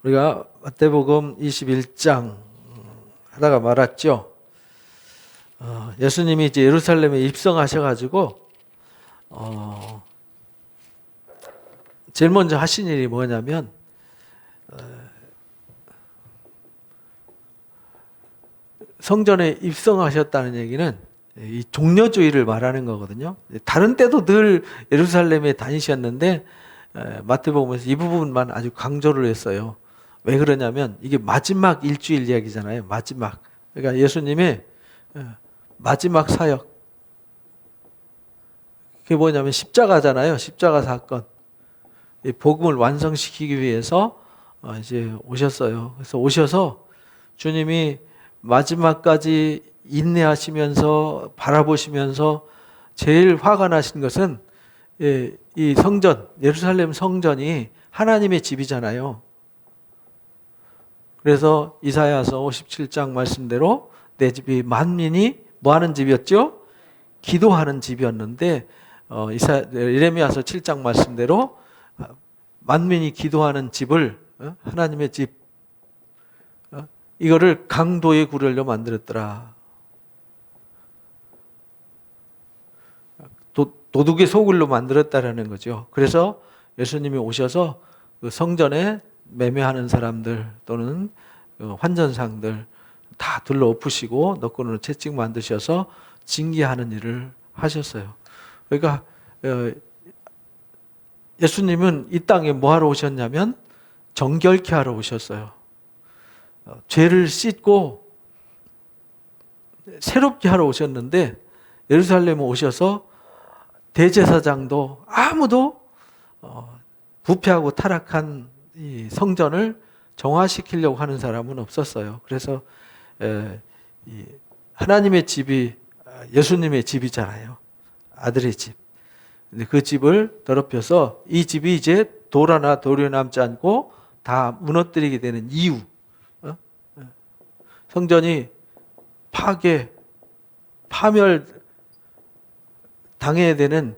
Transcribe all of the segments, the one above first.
우리가 마태복음 21장 하다가 말았죠. 예수님이 이제 예루살렘에 입성하셔가지고 제일 먼저 하신 일이 뭐냐면 성전에 입성하셨다는 얘기는 이 종려주의를 말하는 거거든요. 다른 때도 늘 예루살렘에 다니셨는데 마태복음에서 이 부분만 아주 강조를 했어요. 왜 그러냐면 이게 마지막 일주일 이야기잖아요. 마지막. 그러니까 예수님의 마지막 사역. 그게 뭐냐면 십자가잖아요. 십자가 사건. 이 복음을 완성시키기 위해서 이제 오셨어요. 그래서 오셔서 주님이 마지막까지 인내하시면서 바라보시면서 제일 화가 나신 것은 이 성전, 예루살렘 성전이 하나님의 집이잖아요. 그래서 이사야서 57장 말씀대로 내 집이 만민이 뭐하는 집이었죠? 기도하는 집이었는데 예레미야서 7장 말씀대로 만민이 기도하는 집을 하나님의 집 이거를 강도의 구렬로 만들었더라. 도둑의 소굴로 만들었다라는 거죠. 그래서 예수님이 오셔서 그 성전에 매매하는 사람들 또는 환전상들 다 둘러엎으시고 너그러로 채찍 만드셔서 징계하는 일을 하셨어요. 그러니까 예수님은 이 땅에 뭐하러 오셨냐면 정결케 하러 오셨어요. 죄를 씻고 새롭게 하러 오셨는데 예루살렘에 오셔서 대제사장도 아무도 부패하고 타락한 이 성전을 정화시키려고 하는 사람은 없었어요. 그래서 하나님의 집이 예수님의 집이잖아요. 아들의 집. 근데 그 집을 더럽혀서 이 집이 이제 돌 하나 돌이 남지 않고 다 무너뜨리게 되는 이유. 성전이 파멸 당해야 되는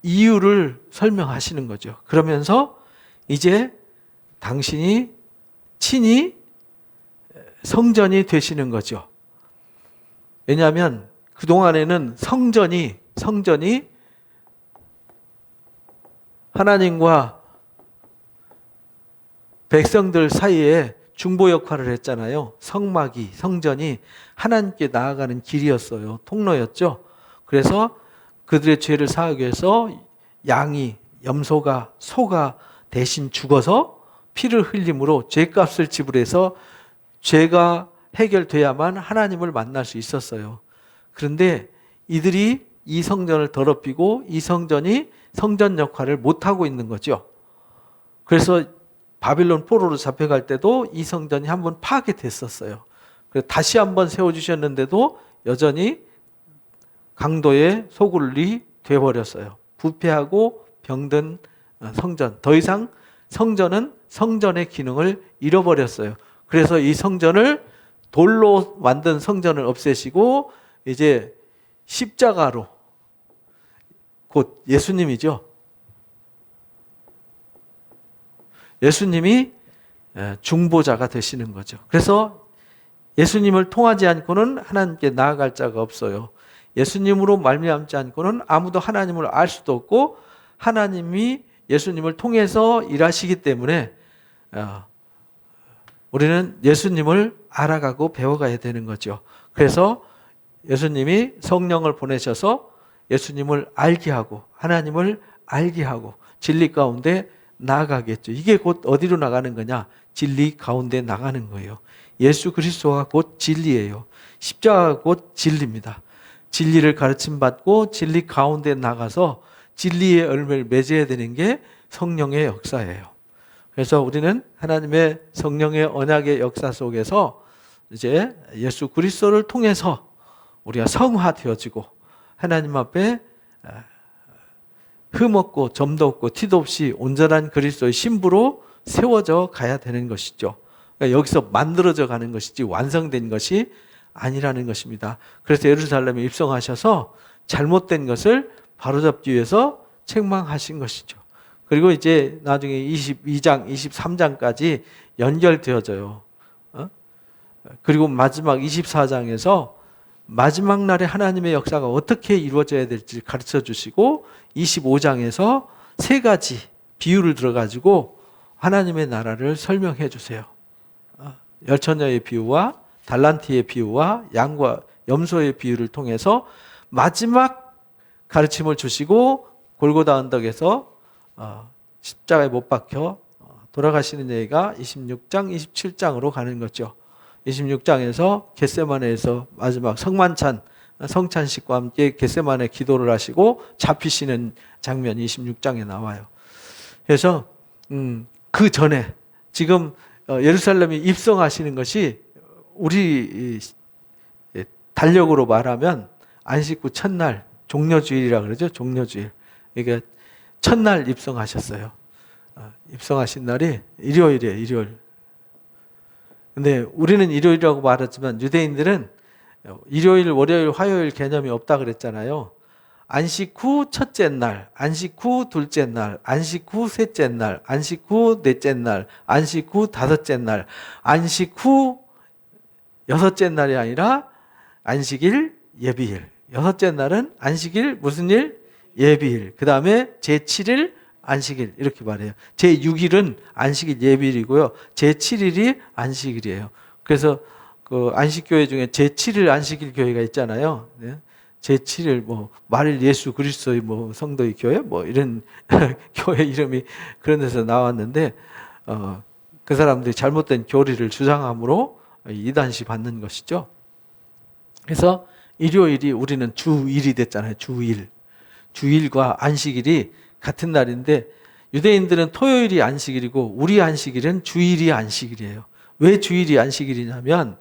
이유를 설명하시는 거죠. 그러면서 이제 당신이 친히 성전이 되시는 거죠. 왜냐하면 그동안에는 성전이 하나님과 백성들 사이에 중보 역할을 했잖아요. 성전이 하나님께 나아가는 길이었어요. 통로였죠. 그래서 그들의 죄를 사하기 위해서 양이, 염소가, 소가 대신 죽어서 피를 흘림으로 죄값을 지불해서 죄가 해결돼야만 하나님을 만날 수 있었어요. 그런데 이들이 이 성전을 더럽히고 이 성전이 성전 역할을 못하고 있는 거죠. 그래서 바빌론 포로로 잡혀갈 때도 이 성전이 한번 파괴됐었어요. 그래서 다시 한번 세워주셨는데도 여전히 강도의 소굴이 되어버렸어요. 부패하고 병든 성전. 더 이상 성전은 성전의 기능을 잃어버렸어요. 그래서 이 성전을 돌로 만든 성전을 없애시고 이제 십자가로 곧 예수님이죠. 예수님이 중보자가 되시는 거죠. 그래서 예수님을 통하지 않고는 하나님께 나아갈 자가 없어요. 예수님으로 말미암지 않고는 아무도 하나님을 알 수도 없고 하나님이 예수님을 통해서 일하시기 때문에 우리는 예수님을 알아가고 배워가야 되는 거죠. 그래서 예수님이 성령을 보내셔서 예수님을 알게 하고 하나님을 알게 하고 진리 가운데 나아가겠죠. 이게 곧 어디로 나가는 거냐? 진리 가운데 나가는 거예요. 예수 그리스도가 곧 진리예요. 십자가가 곧 진리입니다. 진리를 가르침받고 진리 가운데 나가서 진리의 열매를 맺어야 되는 게 성령의 역사예요. 그래서 우리는 하나님의 성령의 언약의 역사 속에서 이제 예수 그리스도를 통해서 우리가 성화되어지고 하나님 앞에 흠없고 점도 없고 티도 없이 온전한 그리스도의 신부로 세워져 가야 되는 것이죠. 그러니까 여기서 만들어져 가는 것이지 완성된 것이 아니라는 것입니다. 그래서 예루살렘에 입성하셔서 잘못된 것을 바로잡기 위해서 책망하신 것이죠. 그리고 이제 나중에 22장, 23장까지 연결되어져요. 그리고 마지막 24장에서 마지막 날에 하나님의 역사가 어떻게 이루어져야 될지 가르쳐 주시고 25장에서 세 가지 비유를 들어가지고 하나님의 나라를 설명해 주세요. 열처녀의 비유와 달란트의 비유와 양과 염소의 비유를 통해서 마지막 가르침을 주시고 골고다 언덕에서 십자가에 못 박혀 돌아가시는 얘기가 26장, 27장으로 가는 거죠. 26장에서 겟세마네에서 마지막 성찬식과 함께 겟세마네 기도를 하시고 잡히시는 장면이 26장에 나와요. 그래서 그 전에 지금 예루살렘이 입성하시는 것이 우리 달력으로 말하면 안식 후 첫날 종려주일이라 그러죠. 종려주일. 그러니까 첫날 입성하셨어요. 입성하신 날이 일요일이에요. 일요일. 근데 우리는 일요일이라고 말하지만 유대인들은 일요일, 월요일, 화요일 개념이 없다 그랬잖아요. 안식 후 첫째 날, 안식 후 둘째 날, 안식 후 셋째 날, 안식 후 넷째 날, 안식 후 다섯째 날, 안식 후 여섯째 날이 아니라 안식일, 예비일. 여섯째 날은 안식일, 무슨 일? 예비일. 그 다음에 제7일, 안식일. 이렇게 말해요. 제6일은 안식일, 예비일이고요. 제7일이 안식일이에요. 그래서 그 안식교회 중에 제7일 안식일 교회가 있잖아요. 제7일 말일 예수 그리스도의 성도의 교회 이런 교회 이름이 그런 데서 나왔는데 그 사람들이 잘못된 교리를 주장함으로 이단시 받는 것이죠. 그래서 일요일이 우리는 주일이 됐잖아요. 주일. 주일과 안식일이 같은 날인데 유대인들은 토요일이 안식일이고 우리 안식일은 주일이 안식일이에요. 왜 주일이 안식일이냐면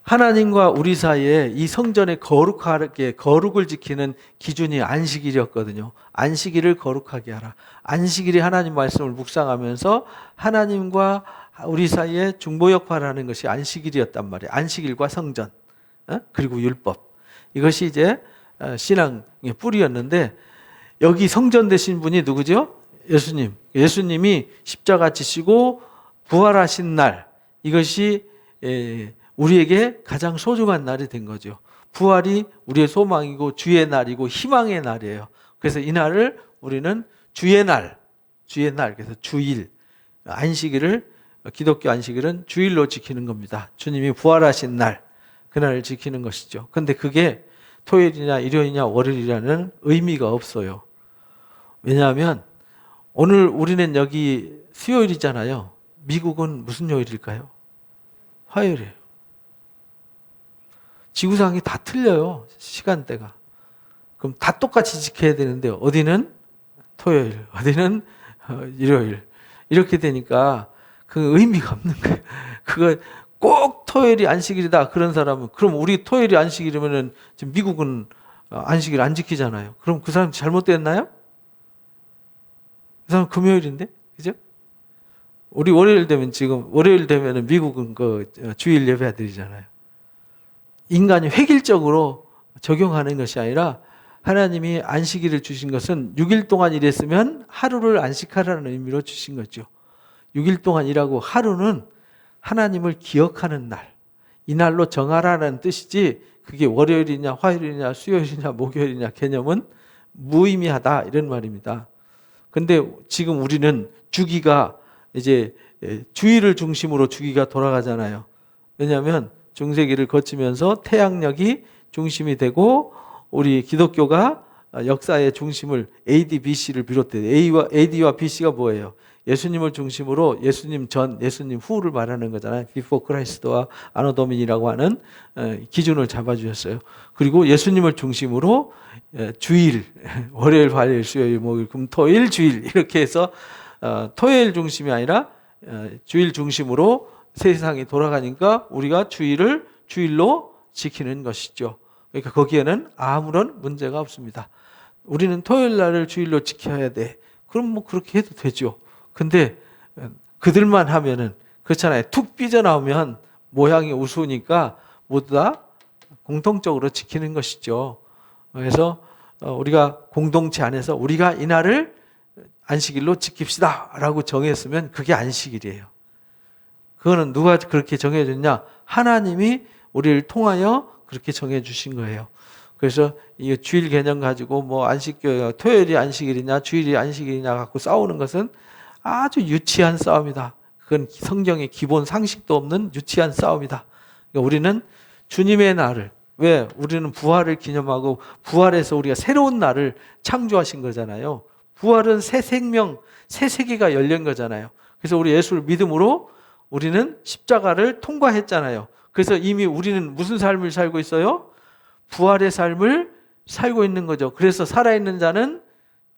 하나님과 우리 사이에 이 성전의 거룩을 지키는 기준이 안식일이었거든요. 안식일을 거룩하게 하라. 안식일이 하나님 말씀을 묵상하면서 하나님과 우리 사이에 중보 역할을 하는 것이 안식일이었단 말이에요. 안식일과 성전 그리고 율법. 이것이 이제 신앙의 뿌리였는데 여기 성전 되신 분이 누구죠? 예수님. 예수님이 십자가 지시고 부활하신 날, 이것이 우리에게 가장 소중한 날이 된 거죠. 부활이 우리의 소망이고 주의 날이고 희망의 날이에요. 그래서 이 날을 우리는 주의 날, 그래서 주일, 안식일을 기독교 안식일은 주일로 지키는 겁니다. 주님이 부활하신 날, 그날을 지키는 것이죠. 그런데 그게 토요일이냐 일요일이냐 월요일이라는 의미가 없어요. 왜냐하면 오늘 우리는 여기 수요일이잖아요. 미국은 무슨 요일일까요? 화요일이에요. 지구상이 다 틀려요. 시간대가. 그럼 다 똑같이 지켜야 되는데 어디는 토요일, 어디는 일요일. 이렇게 되니까 그 의미가 없는 거예요. 그거 꼭 토요일이 안식일이다 그런 사람은 그럼 우리 토요일이 안식일이면은 지금 미국은 안식일 안 지키잖아요. 그럼 그 사람 잘못됐나요? 그 사람 금요일인데, 그죠? 우리 월요일 되면은 미국은 그 주일 예배 드리잖아요. 인간이 획일적으로 적용하는 것이 아니라 하나님이 안식일을 주신 것은 6일 동안 일했으면 하루를 안식하라는 의미로 주신 거죠. 6일 동안 일하고 하루는 하나님을 기억하는 날, 이 날로 정하라는 뜻이지 그게 월요일이냐 화요일이냐 수요일이냐 목요일이냐 개념은 무의미하다 이런 말입니다. 근데 지금 우리는 주기가 이제 주일을 중심으로 주기가 돌아가잖아요. 왜냐하면 중세기를 거치면서 태양력이 중심이 되고 우리 기독교가 역사의 중심을 AD, BC를 비롯해 AD와 BC가 뭐예요? 예수님을 중심으로 예수님 전, 예수님 후를 말하는 거잖아요. Before Christ와 Anno Domini라고 하는 기준을 잡아주셨어요. 그리고 예수님을 중심으로 주일, 월요일, 화요일, 수요일, 목요일, 금, 토일, 주일 이렇게 해서 토요일 중심이 아니라 주일 중심으로 세상이 돌아가니까 우리가 주일을 주일로 지키는 것이죠. 그러니까 거기에는 아무런 문제가 없습니다. 우리는 토요일 날을 주일로 지켜야 돼. 그럼 그렇게 해도 되죠. 근데 그들만 하면은 그렇잖아요. 툭 삐져나오면 모양이 우스우니까 모두 다 공통적으로 지키는 것이죠. 그래서 우리가 공동체 안에서 우리가 이 날을 안식일로 지킵시다 라고 정했으면 그게 안식일이에요. 그거는 누가 그렇게 정해줬냐? 하나님이 우리를 통하여 그렇게 정해주신 거예요. 그래서 이 주일 개념 가지고 뭐 토요일이 안식일이냐 주일이 안식일이냐 갖고 싸우는 것은 아주 유치한 싸움이다. 그건 성경의 기본 상식도 없는 유치한 싸움이다. 그러니까 우리는 주님의 날을, 왜? 우리는 부활을 기념하고 부활해서 우리가 새로운 날을 창조하신 거잖아요. 부활은 새 생명, 새 세계가 열린 거잖아요. 그래서 우리 예수를 믿음으로 우리는 십자가를 통과했잖아요. 그래서 이미 우리는 무슨 삶을 살고 있어요? 부활의 삶을 살고 있는 거죠. 그래서 살아있는 자는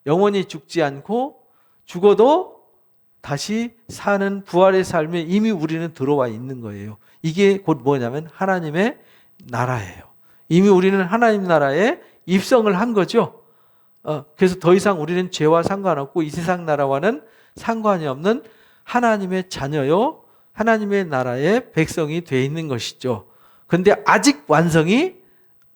영원히 죽지 않고 죽어도 다시 사는 부활의 삶에 이미 우리는 들어와 있는 거예요. 이게 곧 뭐냐면 하나님의 나라예요. 이미 우리는 하나님 나라에 입성을 한 거죠. 그래서 더 이상 우리는 죄와 상관없고 이 세상 나라와는 상관이 없는 하나님의 자녀요, 하나님의 나라의 백성이 되어 있는 것이죠. 그런데 아직 완성이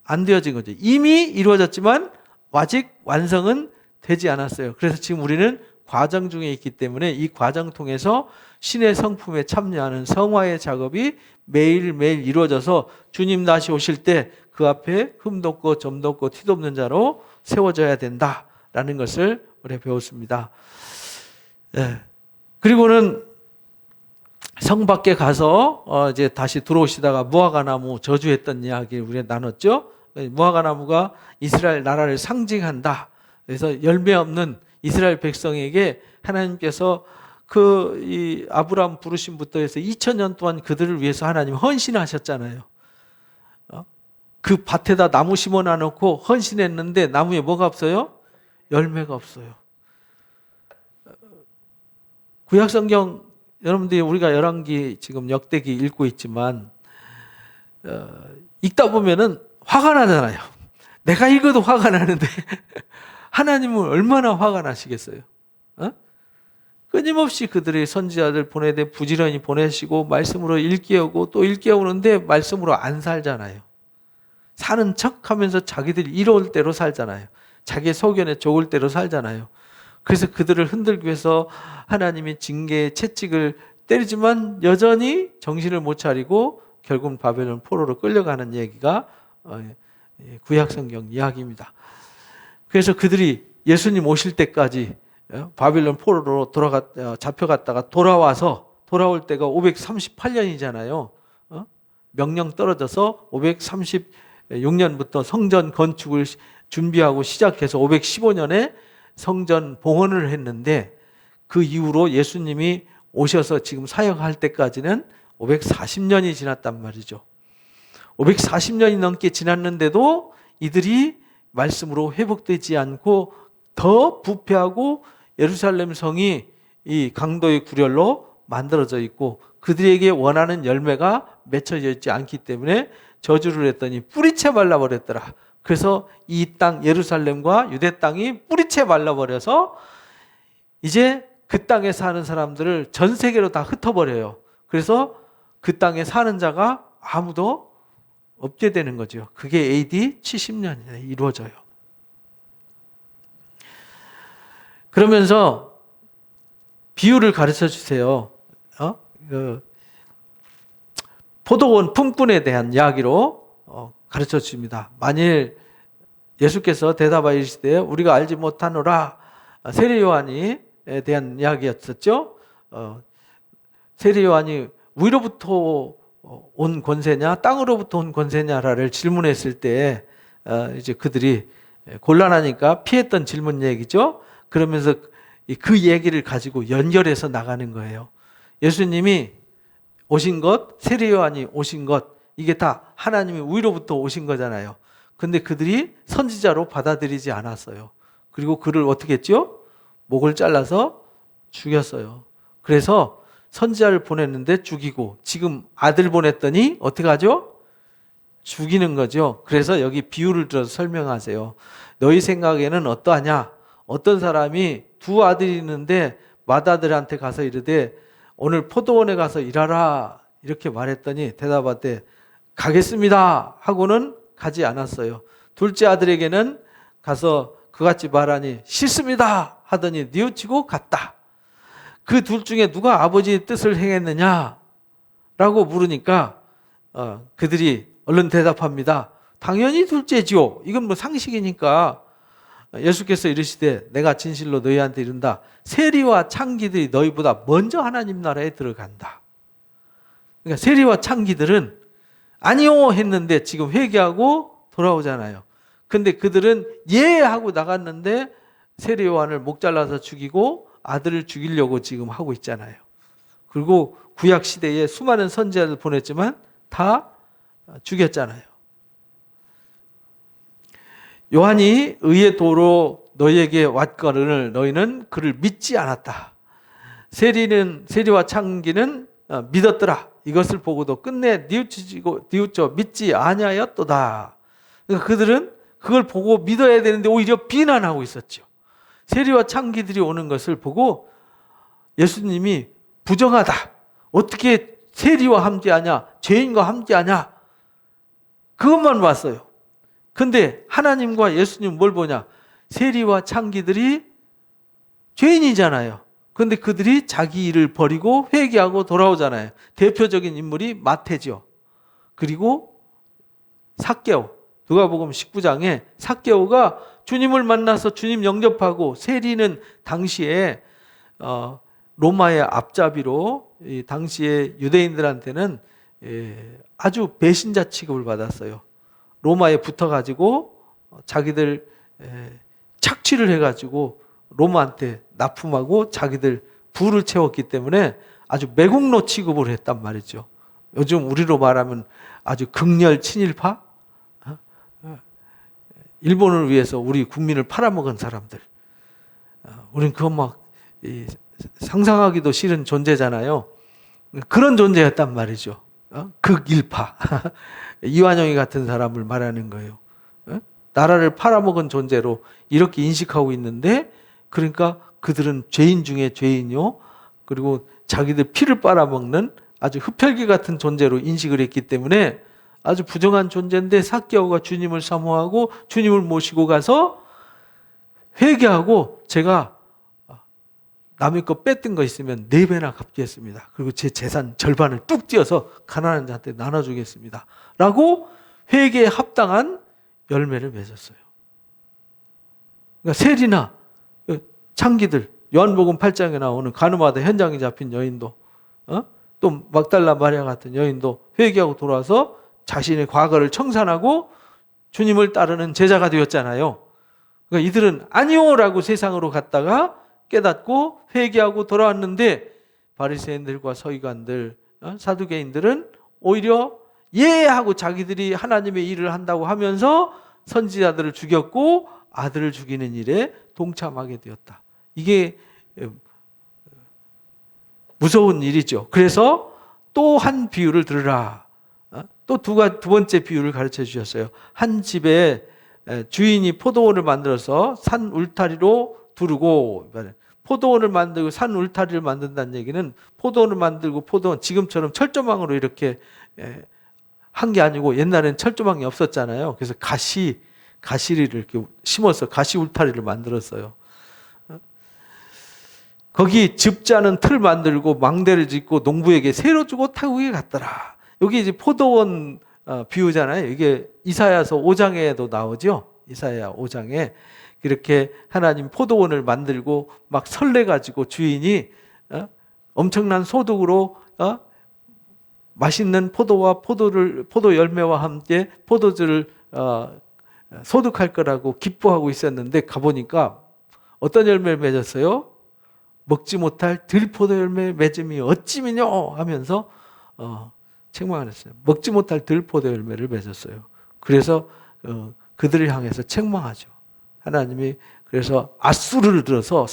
안 되어진 거죠. 이미 이루어졌지만 아직 완성은 되지 않았어요. 그래서 지금 우리는 과정 중에 있기 때문에 이 과정 통해서 신의 성품에 참여하는 성화의 작업이 매일매일 이루어져서 주님 다시 오실 때 그 앞에 흠도 없고 점도 없고 티도 없는 자로 세워져야 된다라는 것을 우리 배웠습니다. 예. 그리고는 성 밖에 가서 이제 다시 들어오시다가 무화과 나무 저주했던 이야기 우리가 나눴죠. 무화과 나무가 이스라엘 나라를 상징한다. 그래서 열매 없는 이스라엘 백성에게 하나님께서 이 아브라함 부르심부터 해서 2000년 동안 그들을 위해서 하나님 헌신하셨잖아요. 그 밭에다 나무 심어 놔놓고 헌신했는데 나무에 뭐가 없어요? 열매가 없어요. 구약성경 여러분들이 우리가 열왕기 지금 역대기 읽고 있지만 읽다 보면은 화가 나잖아요. 내가 읽어도 화가 나는데 하나님은 얼마나 화가 나시겠어요? 끊임없이 그들의 선지자들 보내되 부지런히 보내시고 말씀으로 일깨우고 또 일깨우는데 말씀으로 안 살잖아요. 사는 척하면서 자기들이 이로울 대로 살잖아요. 자기의 소견에 좋을 대로 살잖아요. 그래서 그들을 흔들기 위해서 하나님이 징계의 채찍을 때리지만 여전히 정신을 못 차리고 결국은 바벨론 포로로 끌려가는 얘기가 구약성경 이야기입니다. 그래서 그들이 예수님 오실 때까지 바벨론 포로로 잡혀갔다가 돌아올 때가 538년이잖아요. 명령 떨어져서 536년부터 성전 건축을 준비하고 시작해서 515년에 성전 봉헌을 했는데 그 이후로 예수님이 오셔서 지금 사역할 때까지는 540년이 지났단 말이죠. 540년이 넘게 지났는데도 이들이 말씀으로 회복되지 않고 더 부패하고 예루살렘 성이 이 강도의 구렬로 만들어져 있고 그들에게 원하는 열매가 맺혀져 있지 않기 때문에 저주를 했더니 뿌리채 말라버렸더라. 그래서 이 땅 예루살렘과 유대 땅이 뿌리채 말라버려서 이제 그 땅에 사는 사람들을 전 세계로 다 흩어버려요. 그래서 그 땅에 사는 자가 아무도 없게 되는 거죠. 그게 AD 70년에 이루어져요. 그러면서 비유를 가르쳐 주세요. 포도원 품꾼에 대한 이야기로 가르쳐 줍니다. 만일 예수께서 대답하여 이르시되 우리가 알지 못하노라, 세례 요한에 대한 이야기였었죠. 세례 요한이 위로부터 온 권세냐 땅으로부터 온 권세냐를 질문했을 때 이제 그들이 곤란하니까 피했던 질문 얘기죠. 그러면서 그 얘기를 가지고 연결해서 나가는 거예요. 예수님이 오신 것, 세례 요한이 오신 것, 이게 다 하나님이 위로부터 오신 거잖아요. 근데 그들이 선지자로 받아들이지 않았어요. 그리고 그를 어떻게 했죠? 목을 잘라서 죽였어요. 그래서 선지자를 보냈는데 죽이고 지금 아들 보냈더니 어떻게 하죠? 죽이는 거죠. 그래서 여기 비유를 들어서 설명하세요. 너희 생각에는 어떠하냐? 어떤 사람이 두 아들이 있는데 맏아들한테 가서 이르되 오늘 포도원에 가서 일하라 이렇게 말했더니 대답하되 가겠습니다 하고는 가지 않았어요. 둘째 아들에게는 가서 그같이 말하니 싫습니다 하더니 뉘우치고 갔다. 그 둘 중에 누가 아버지의 뜻을 행했느냐 라고 물으니까 그들이 얼른 대답합니다. 당연히 둘째지요. 이건 뭐 상식이니까. 예수께서 이르시되 내가 진실로 너희한테 이른다. 세리와 창기들이 너희보다 먼저 하나님 나라에 들어간다. 그러니까 세리와 창기들은 아니요 했는데 지금 회개하고 돌아오잖아요. 근데 그들은 예 하고 나갔는데 세리 요한을 목 잘라서 죽이고 아들을 죽이려고 지금 하고 있잖아요. 그리고 구약 시대에 수많은 선지자들 보냈지만 다 죽였잖아요. 요한이 의의 도로 너희에게 왔거늘 너희는 그를 믿지 않았다. 세리와 창기는 믿었더라. 이것을 보고도 끝내 뉘우쳐 믿지 아니하였도다. 그러니까 그들은 그걸 보고 믿어야 되는데 오히려 비난하고 있었죠. 세리와 창기들이 오는 것을 보고 예수님이 부정하다. 어떻게 세리와 함께하냐? 죄인과 함께하냐? 그것만 봤어요. 근데 하나님과 예수님 뭘 보냐? 세리와 창기들이 죄인이잖아요. 근데 그들이 자기 일을 버리고 회개하고 돌아오잖아요. 대표적인 인물이 마태죠. 그리고 삭개오. 누가복음 19장에 삭개오가 주님을 만나서 주님 영접하고, 세리는 당시에 로마의 앞잡이로 당시에 유대인들한테는 아주 배신자 취급을 받았어요. 로마에 붙어가지고 자기들 착취를 해가지고 로마한테 납품하고 자기들 부를 채웠기 때문에 아주 매국노 취급을 했단 말이죠. 요즘 우리로 말하면 아주 극렬 친일파? 일본을 위해서 우리 국민을 팔아먹은 사람들. 우린 그거 막 상상하기도 싫은 존재잖아요. 그런 존재였단 말이죠. 극일파. 이완용이 같은 사람을 말하는 거예요. 나라를 팔아먹은 존재로 이렇게 인식하고 있는데, 그러니까 그들은 죄인 중에 죄인이요. 그리고 자기들 피를 빨아먹는 아주 흡혈귀 같은 존재로 인식을 했기 때문에 아주 부정한 존재인데, 삭개오가 주님을 사모하고 주님을 모시고 가서 회개하고, 제가 남의 거 뺐던 거 있으면 4배나 갚겠습니다. 그리고 제 재산 절반을 뚝 띄어서 가난한 자한테 나눠주겠습니다. 라고 회개에 합당한 열매를 맺었어요. 그러니까 세리나 창기들, 요한복음 8장에 나오는 가늠하다 현장에 잡힌 여인도, 또 막달라 마리아 같은 여인도 회개하고 돌아와서 자신의 과거를 청산하고 주님을 따르는 제자가 되었잖아요. 그러니까 이들은 아니오라고 세상으로 갔다가 깨닫고 회개하고 돌아왔는데, 바리새인들과 서기관들, 사두개인들은 오히려 예 하고 자기들이 하나님의 일을 한다고 하면서 선지자들을 죽였고 아들을 죽이는 일에 동참하게 되었다. 이게 무서운 일이죠. 그래서 또 한 비유를 들으라. 또 두 번째 비유를 가르쳐 주셨어요. 한 집에 주인이 포도원을 만들어서 산 울타리로 두르고, 포도원을 만들고 산 울타리를 만든다는 얘기는 포도원을 만들고 포도원, 지금처럼 철조망으로 이렇게 한 게 아니고 옛날에는 철조망이 없었잖아요. 그래서 가시를 이렇게 심어서 가시 울타리를 만들었어요. 거기 즙자는 틀 만들고 망대를 짓고 농부에게 새로 주고 타국에 갔더라. 여기 이제 포도원 비유잖아요. 이게 이사야서 5장에도 나오죠. 이사야 5장에 이렇게 하나님 포도원을 만들고 막 설레가지고 주인이 엄청난 소득으로 맛있는 포도와 포도 열매와 함께 포도주를 소득할 거라고 기뻐하고 있었는데, 가보니까 어떤 열매를 맺었어요? 먹지 못할 들포도 열매 맺음이 어찌미뇨 하면서 책망을 했어요. 먹지 못할 들포도 열매를 맺었어요. 그래서 그들을 향해서 책망하죠. 하나님이 그래서 아수르를 들어서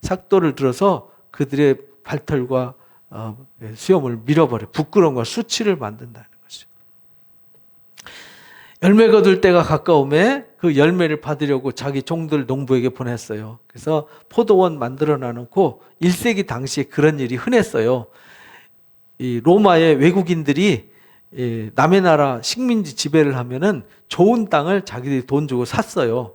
삭도를 들어서 그들의 발털과 수염을 밀어버려 부끄러움과 수치를 만든다는 것이죠. 열매 거둘 때가 가까움에 그 열매를 받으려고 자기 종들 농부에게 보냈어요. 그래서 포도원 만들어 놔놓고 1세기 당시에 그런 일이 흔했어요. 이 로마의 외국인들이 남의 나라 식민지 지배를 하면은 좋은 땅을 자기들이 돈 주고 샀어요.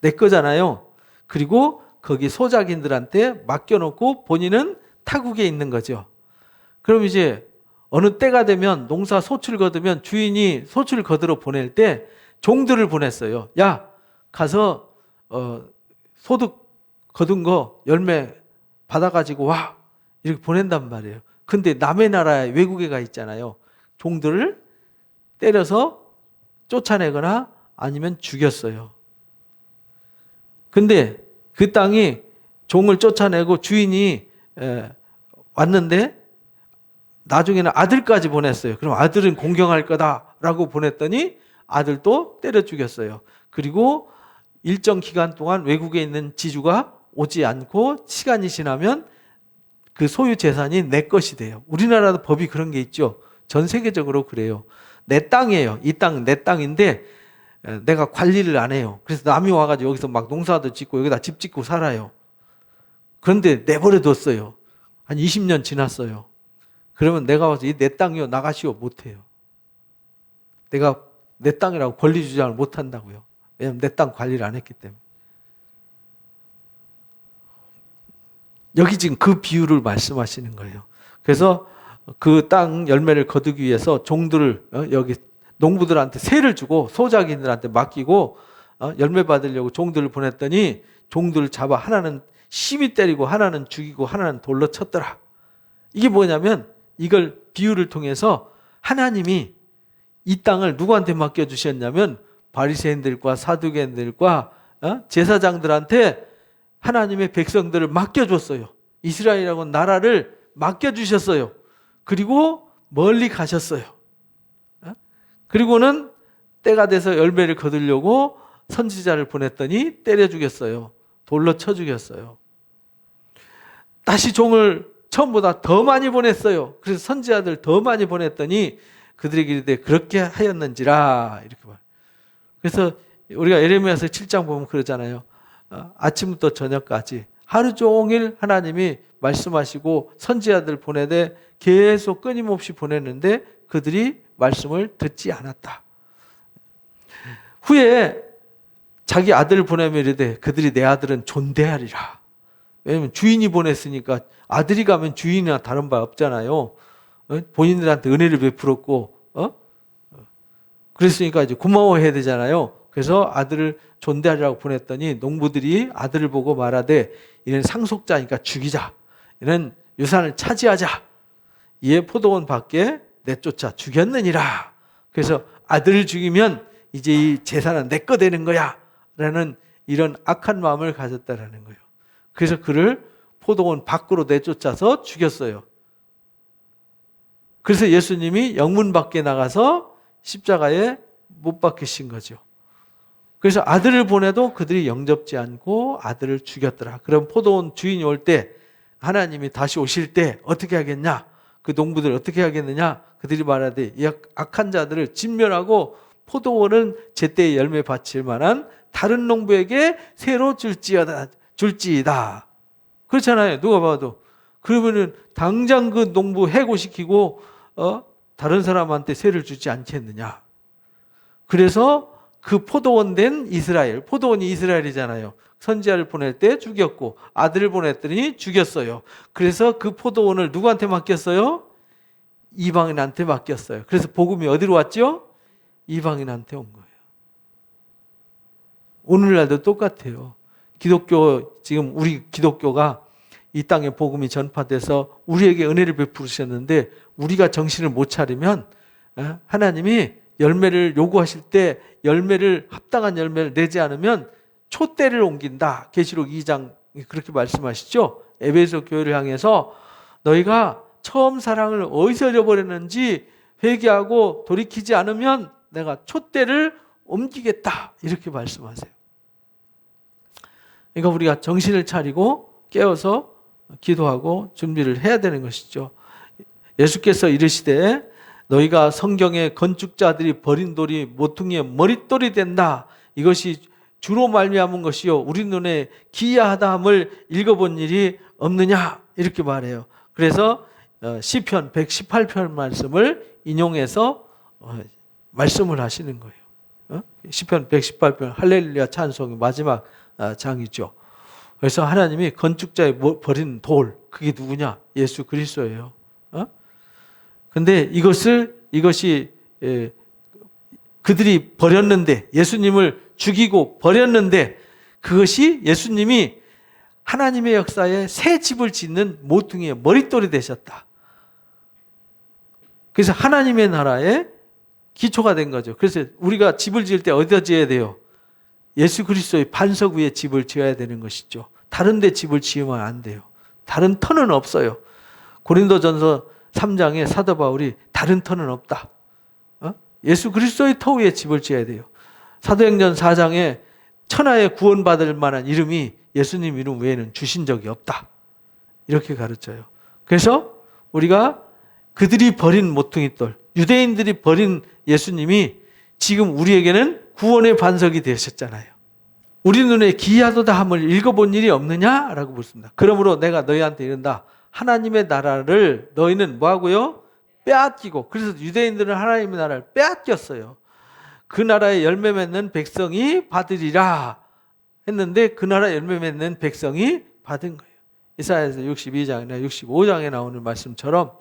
내 거잖아요. 그리고 거기 소작인들한테 맡겨놓고 본인은 타국에 있는 거죠. 그럼 이제 어느 때가 되면 농사 소출 거두면 주인이 소출 거두러 보낼 때 종들을 보냈어요. 야, 가서 소득 거둔 거 열매 받아가지고 와. 이렇게 보낸단 말이에요. 근데 남의 나라에 외국에 가 있잖아요. 종들을 때려서 쫓아내거나 아니면 죽였어요. 근데 그 땅이 종을 쫓아내고 주인이 왔는데 나중에는 아들까지 보냈어요. 그럼 아들은 공경할 거다라고 보냈더니 아들도 때려 죽였어요. 그리고 일정 기간 동안 외국에 있는 지주가 오지 않고 시간이 지나면 그 소유 재산이 내 것이 돼요. 우리나라도 법이 그런 게 있죠. 전 세계적으로 그래요. 내 땅이에요. 이 땅은 내 땅인데 내가 관리를 안 해요. 그래서 남이 와가지고 여기서 막 농사도 짓고 여기다 집 짓고 살아요. 그런데 내버려 뒀어요. 한 20년 지났어요. 그러면 내가 와서 이 내 땅이요 나가시오 못해요. 내가 내 땅이라고 권리 주장을 못한다고요. 왜냐하면 내 땅 관리를 안 했기 때문에. 여기 지금 그 비유를 말씀하시는 거예요. 그래서 그 땅 열매를 거두기 위해서 종들을 여기 농부들한테 세를 주고 소작인들한테 맡기고 열매 받으려고 종들을 보냈더니 종들을 잡아 하나는 심히 때리고 하나는 죽이고 하나는 돌로 쳤더라. 이게 뭐냐면 이걸 비유를 통해서 하나님이 이 땅을 누구한테 맡겨주셨냐면 바리새인들과 사두개인들과 제사장들한테 하나님의 백성들을 맡겨줬어요. 이스라엘이라고 나라를 맡겨주셨어요. 그리고 멀리 가셨어요. 그리고는 때가 돼서 열매를 거두려고 선지자를 보냈더니 때려 죽였어요. 돌로 쳐 죽였어요. 다시 종을 처음보다 더 많이 보냈어요. 그래서 선지자들 더 많이 보냈더니 그들에게 이르되 그렇게 하였는지라 이렇게 말해요. 그래서 우리가 에레미야서 7장 보면 그러잖아요. 아침부터 저녁까지 하루 종일 하나님이 말씀하시고 선지자들 보내되 계속 끊임없이 보냈는데 그들이 말씀을 듣지 않았다. 후에 자기 아들을 보내면 이르되 그들이 내 아들은 존대하리라. 왜냐하면 주인이 보냈으니까 아들이 가면 주인이나 다른 바 없잖아요. 본인들한테 은혜를 베풀었고 그랬으니까 이제 고마워해야 되잖아요. 그래서 아들을 존대하리라고 보냈더니 농부들이 아들을 보고 말하되 이는 상속자니까 죽이자. 이는 유산을 차지하자. 이에 포도원 밖에 내쫓아 죽였느니라. 그래서 아들을 죽이면 이제 이 재산은 내 거 되는 거야 라는 이런 악한 마음을 가졌다라는 거예요. 그래서 그를 포도원 밖으로 내쫓아서 죽였어요. 그래서 예수님이 영문 밖에 나가서 십자가에 못 박히신 거죠. 그래서 아들을 보내도 그들이 영접지 않고 아들을 죽였더라. 그럼 포도원 주인이 올 때 하나님이 다시 오실 때 어떻게 하겠냐? 그 농부들 어떻게 하겠느냐? 그들이 말하되 이 악한 자들을 진멸하고 포도원은 제때에 열매 바칠 만한 다른 농부에게 새로 줄지이다. 그렇잖아요. 누가 봐도. 그러면은 당장 그 농부 해고시키고 다른 사람한테 세를 주지 않겠느냐. 그래서 그 포도원 된 이스라엘, 포도원이 이스라엘이잖아요. 선지자를 보낼 때 죽였고 아들을 보냈더니 죽였어요. 그래서 그 포도원을 누구한테 맡겼어요? 이방인한테 맡겼어요. 그래서 복음이 어디로 왔죠? 이방인한테 온 거예요. 오늘날도 똑같아요. 기독교, 지금 우리 기독교가 이 땅에 복음이 전파돼서 우리에게 은혜를 베푸셨는데 우리가 정신을 못 차리면 하나님이 열매를 요구하실 때 열매를 합당한 열매를 내지 않으면 촛대를 옮긴다. 계시록 2장 그렇게 말씀하시죠. 에베소 교회를 향해서 너희가 처음 사랑을 어디서 잃어버렸는지 회개하고 돌이키지 않으면 내가 촛대를 옮기겠다. 이렇게 말씀하세요. 그러니까 우리가 정신을 차리고 깨어서 기도하고 준비를 해야 되는 것이죠. 예수께서 이르시되 너희가 성경의 건축자들이 버린 돌이 모퉁이의 머릿돌이 된다. 이것이 주로 말미암은 것이요 우리 눈에 기이하다함을 읽어본 일이 없느냐 이렇게 말해요. 그래서 시편 118편 말씀을 인용해서 말씀을 하시는 거예요. 시편 118편 할렐루야 찬송의 마지막 장이죠. 그래서 하나님이 건축자의 버린 돌, 그게 누구냐? 예수 그리스도예요. 근데 이것이 그들이 버렸는데, 예수님을 죽이고 버렸는데, 그것이 예수님이 하나님의 역사에 새 집을 짓는 모퉁이의 머릿돌이 되셨다. 그래서 하나님의 나라의 기초가 된 거죠. 그래서 우리가 집을 지을 때 어디다 지어야 돼요? 예수 그리스도의 반석 위에 집을 지어야 되는 것이죠. 다른 데 집을 지으면 안 돼요. 다른 터는 없어요. 고린도전서 3장에 사도 바울이 다른 터는 없다. 예수 그리스도의 터 위에 집을 지어야 돼요. 사도행전 4장에 천하에 구원받을 만한 이름이 예수님 이름 외에는 주신 적이 없다. 이렇게 가르쳐요. 그래서 우리가 그들이 버린 모퉁이돌, 유대인들이 버린 예수님이 지금 우리에게는 구원의 반석이 되셨잖아요. 우리 눈에 기이하도다 함을 읽어본 일이 없느냐라고 묻습니다. 그러므로 내가 너희한테 이른다. 하나님의 나라를 너희는 뭐하고요? 빼앗기고. 그래서 유대인들은 하나님의 나라를 빼앗겼어요. 그 나라에 열매 맺는 백성이 받으리라 했는데 그 나라 열매 맺는 백성이 받은 거예요. 이사야서 62장이나 65장에 나오는 말씀처럼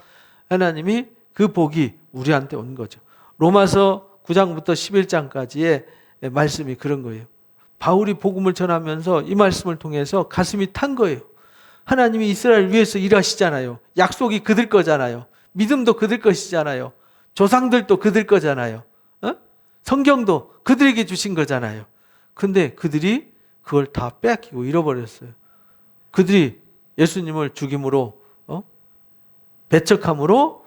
하나님이 그 복이 우리한테 온 거죠. 로마서 9장부터 11장까지의 말씀이 그런 거예요. 바울이 복음을 전하면서 이 말씀을 통해서 가슴이 탄 거예요. 하나님이 이스라엘 위해서 일하시잖아요. 약속이 그들 거잖아요. 믿음도 그들 것이잖아요. 조상들도 그들 거잖아요. 성경도 그들에게 주신 거잖아요. 근데 그들이 그걸 다 빼앗기고 잃어버렸어요. 그들이 예수님을 죽임으로 배척함으로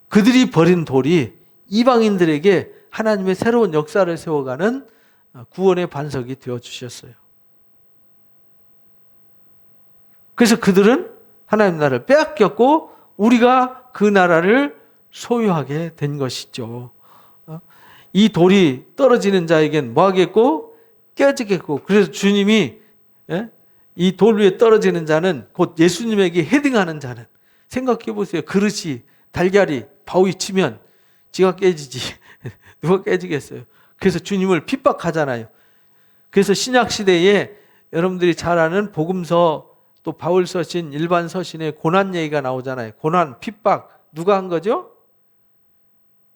그들이 버린 돌이 이방인들에게 하나님의 새로운 역사를 세워가는 구원의 반석이 되어주셨어요. 그래서 그들은 하나님 나라를 빼앗겼고 우리가 그 나라를 소유하게 된 것이죠. 이 돌이 떨어지는 자에겐 뭐 하겠고? 깨지겠고. 그래서 주님이 이 돌 위에 떨어지는 자는 곧 예수님에게 헤딩하는 자는, 생각해 보세요. 그릇이 달걀이 바위 치면 지가 깨지지. 누가 깨지겠어요? 그래서 주님을 핍박하잖아요. 그래서 신약 시대에 여러분들이 잘 아는 복음서 또 바울 서신, 일반 서신에 고난 얘기가 나오잖아요. 고난, 핍박 누가 한 거죠?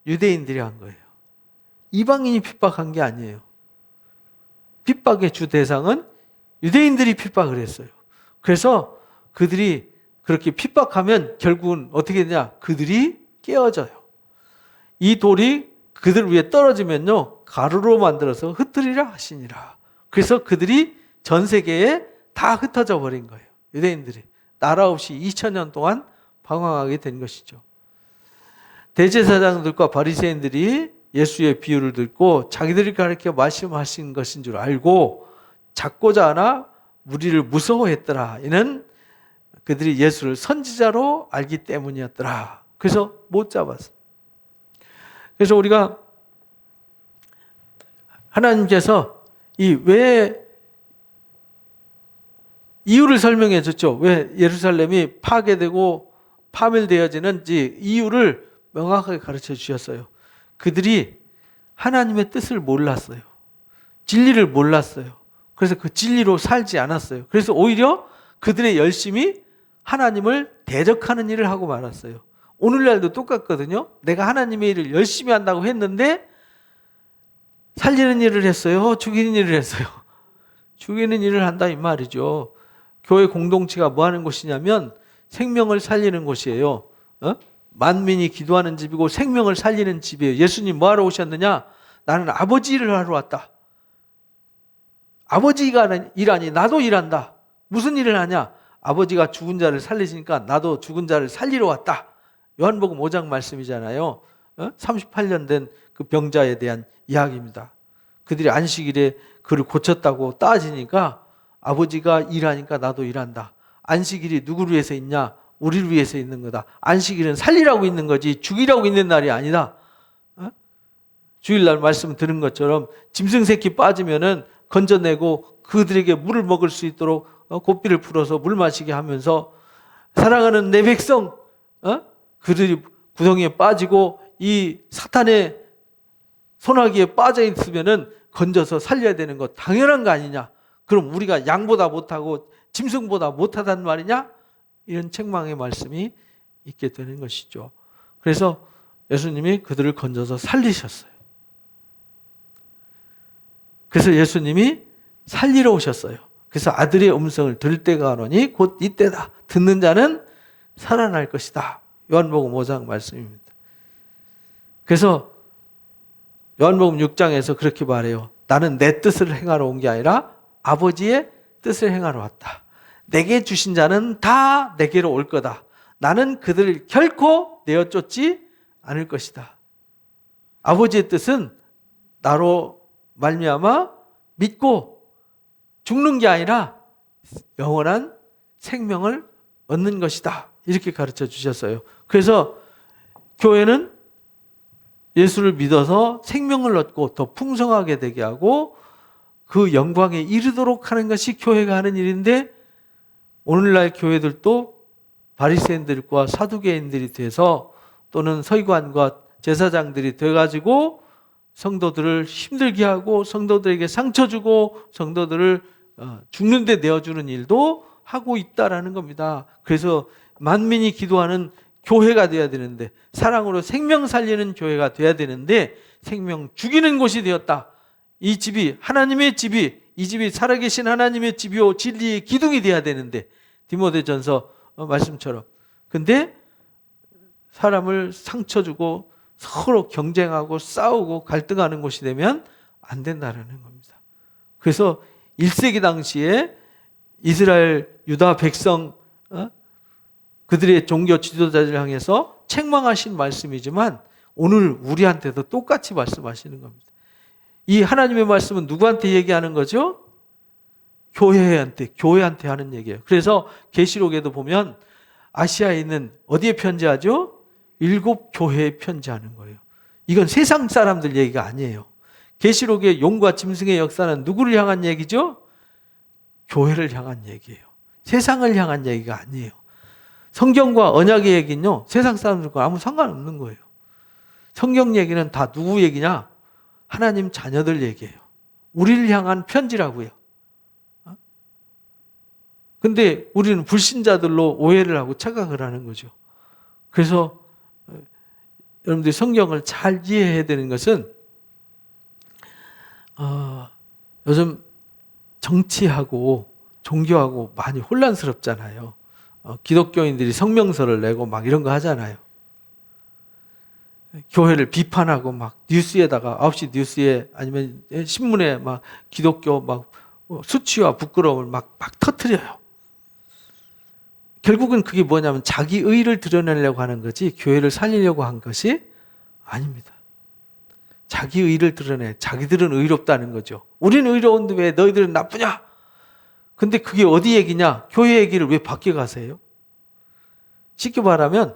유대인들이 한 거예요. 이방인이 핍박한 게 아니에요. 핍박의 주 대상은 유대인들이 핍박을 했어요. 그래서 그들이 그렇게 핍박하면 결국은 어떻게 되냐? 그들이 깨어져요. 이 돌이 그들 위에 떨어지면요, 가루로 만들어서 흩으리라 하시니라. 그래서 그들이 전 세계에 다 흩어져 버린 거예요. 유대인들이 나라 없이 2000년 동안 방황하게 된 것이죠. 대제사장들과 바리새인들이 예수의 비유를 듣고 자기들이 가르쳐 말씀하신 것인 줄 알고 잡고자 하나 무리를 무서워했더라. 이는 그들이 예수를 선지자로 알기 때문이었더라. 그래서 못 잡았어. 그래서 우리가 하나님께서 왜 이유를 설명해 줬죠. 왜 예루살렘이 파괴되고 파멸되어지는지 이유를 명확하게 가르쳐 주셨어요. 그들이 하나님의 뜻을 몰랐어요. 진리를 몰랐어요. 그래서 그 진리로 살지 않았어요. 그래서 오히려 그들의 열심히 하나님을 대적하는 일을 하고 말았어요. 오늘날도 똑같거든요. 내가 하나님의 일을 열심히 한다고 했는데 살리는 일을 했어요? 죽이는 일을 했어요? 죽이는 일을 한다 이 말이죠. 교회 공동체가 뭐 하는 곳이냐면 생명을 살리는 곳이에요. 만민이 기도하는 집이고 생명을 살리는 집이에요. 예수님 뭐 하러 오셨느냐? 나는 아버지 일을 하러 왔다. 아버지가 일하니 나도 일한다. 무슨 일을 하냐? 아버지가 죽은 자를 살리시니까 나도 죽은 자를 살리러 왔다. 요한복음 5장 말씀이잖아요. 38년 된 그 병자에 대한 이야기입니다. 그들이 안식일에 그를 고쳤다고 따지니까 아버지가 일하니까 나도 일한다. 안식일이 누구를 위해서 있냐? 우리를 위해서 있는 거다. 안식일은 살리라고 있는 거지 죽이라고 있는 날이 아니다. 주일날 말씀 들은 것처럼 짐승 새끼 빠지면은 건져내고 그들에게 물을 먹을 수 있도록 고삐를 풀어서 물 마시게 하면서 사랑하는 내 백성, 그들이 구덩이에 빠지고 이 사탄의 소나기에 빠져 있으면은 건져서 살려야 되는 거 당연한 거 아니냐? 그럼 우리가 양보다 못하고 짐승보다 못하단 말이냐? 이런 책망의 말씀이 있게 되는 것이죠. 그래서 예수님이 그들을 건져서 살리셨어요. 그래서 예수님이 살리러 오셨어요. 그래서 아들의 음성을 들을 때가 오노니 곧 이때다. 듣는 자는 살아날 것이다. 요한복음 5장 말씀입니다. 그래서 요한복음 6장에서 그렇게 말해요. 나는 내 뜻을 행하러 온 게 아니라 아버지의 뜻을 행하러 왔다. 내게 주신 자는 다 내게로 올 거다. 나는 그들을 결코 내어 쫓지 않을 것이다. 아버지의 뜻은 나로 말미암아 믿고 죽는 게 아니라 영원한 생명을 얻는 것이다. 이렇게 가르쳐 주셨어요. 그래서 교회는 예수를 믿어서 생명을 얻고 더 풍성하게 되게 하고 그 영광에 이르도록 하는 것이 교회가 하는 일인데, 오늘날 교회들도 바리새인들과 사두개인들이 돼서 또는 서기관과 제사장들이 돼가지고 성도들을 힘들게 하고 성도들에게 상처 주고 성도들을 죽는 데 내어주는 일도 하고 있다라는 겁니다. 그래서 만민이 기도하는 교회가 돼야 되는데, 사랑으로 생명 살리는 교회가 돼야 되는데 생명 죽이는 곳이 되었다. 이 집이 하나님의 집이, 이 집이 살아계신 하나님의 집이요 진리의 기둥이 돼야 되는데, 디모데전서 말씀처럼. 근데 사람을 상처 주고 서로 경쟁하고 싸우고 갈등하는 곳이 되면 안 된다는 겁니다. 그래서 1세기 당시에 이스라엘 유다 백성 그들의 종교 지도자들을 향해서 책망하신 말씀이지만 오늘 우리한테도 똑같이 말씀하시는 겁니다. 이 하나님의 말씀은 누구한테 얘기하는 거죠? 교회한테 하는 얘기예요. 그래서 계시록에도 보면 아시아에 있는 어디에 편지하죠? 7 교회에 편지하는 거예요. 이건 세상 사람들 얘기가 아니에요. 계시록의 용과 짐승의 역사는 누구를 향한 얘기죠? 교회를 향한 얘기예요. 세상을 향한 얘기가 아니에요. 성경과 언약의 얘기는요, 세상 사람들과 아무 상관없는 거예요. 성경 얘기는 다 누구 얘기냐? 하나님 자녀들 얘기예요. 우리를 향한 편지라고요. 근데 우리는 불신자들로 오해를 하고 착각을 하는 거죠. 그래서 여러분들이 성경을 잘 이해해야 되는 것은 요즘 정치하고 종교하고 많이 혼란스럽잖아요. 기독교인들이 성명서를 내고 막 이런 거 하잖아요. 교회를 비판하고 막 뉴스에다가 9시 뉴스에 아니면 신문에 막 기독교 막 수치와 부끄러움을 막 터뜨려요. 결국은 그게 뭐냐면 자기 의를 드러내려고 하는 거지 교회를 살리려고 한 것이 아닙니다. 자기 의를 드러내. 자기들은 의롭다는 거죠. 우리는 의로운데 왜 너희들은 나쁘냐? 근데 그게 어디 얘기냐? 교회 얘기를 왜 밖에 가세요? 쉽게 말하면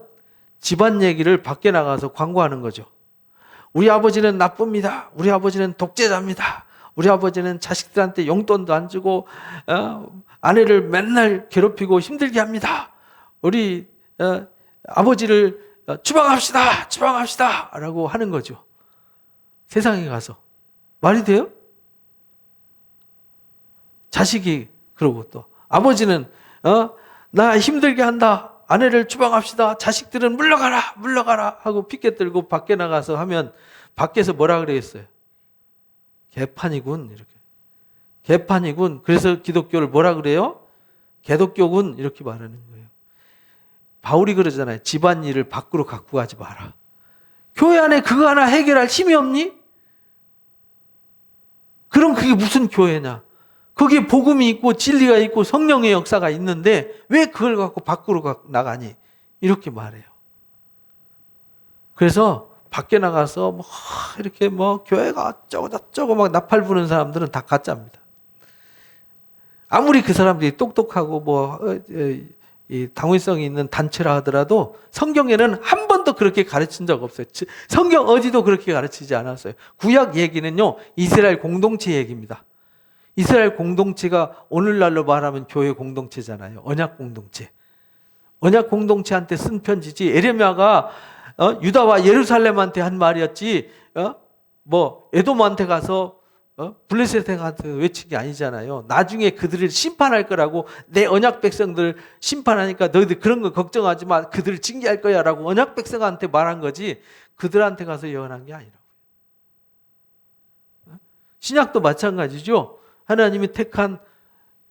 집안 얘기를 밖에 나가서 광고하는 거죠. 우리 아버지는 나쁩니다. 우리 아버지는 독재자입니다. 우리 아버지는 자식들한테 용돈도 안 주고 아내를 맨날 괴롭히고 힘들게 합니다. 우리 아버지를 추방합시다 라고 하는 거죠. 세상에 가서. 말이 돼요? 자식이 그러고 또 아버지는 나 힘들게 한다. 아내를 추방합시다. 자식들은 물러가라 하고 피켓 들고 밖에 나가서 하면 밖에서 뭐라 그랬어요? 개판이군 이렇게. 개판이군. 그래서 기독교를 뭐라 그래요? 개독교군 이렇게 말하는 거예요. 바울이 그러잖아요. 집안일을 밖으로 갖고 가지 마라. 교회 안에 그거 하나 해결할 힘이 없니? 그럼 그게 무슨 교회냐? 거기에 복음이 있고 진리가 있고 성령의 역사가 있는데 왜 그걸 갖고 밖으로 나가니? 이렇게 말해요. 그래서 밖에 나가서 뭐 이렇게 뭐 교회가 어쩌고 저쩌고 막 나팔 부는 사람들은 다 가짜입니다. 아무리 그 사람들이 똑똑하고 뭐 당위성이 있는 단체라 하더라도 성경에는 한 번도 그렇게 가르친 적 없어요. 성경 어디도 그렇게 가르치지 않았어요. 구약 얘기는요, 이스라엘 공동체 얘기입니다. 이스라엘 공동체가 오늘날로 말하면 교회 공동체잖아요. 언약 공동체. 언약 공동체한테 쓴 편지지. 에레미야가 유다와 예루살렘한테 한 말이었지 뭐 에돔한테 가서 블레셋에 가서 외친 게 아니잖아요. 나중에 그들을 심판할 거라고, 내 언약 백성들 심판하니까 너희들 그런 거 걱정하지 마, 그들을 징계할 거야 라고 언약 백성한테 말한 거지 그들한테 가서 예언한 게 아니라고요. 신약도 마찬가지죠. 하나님이 택한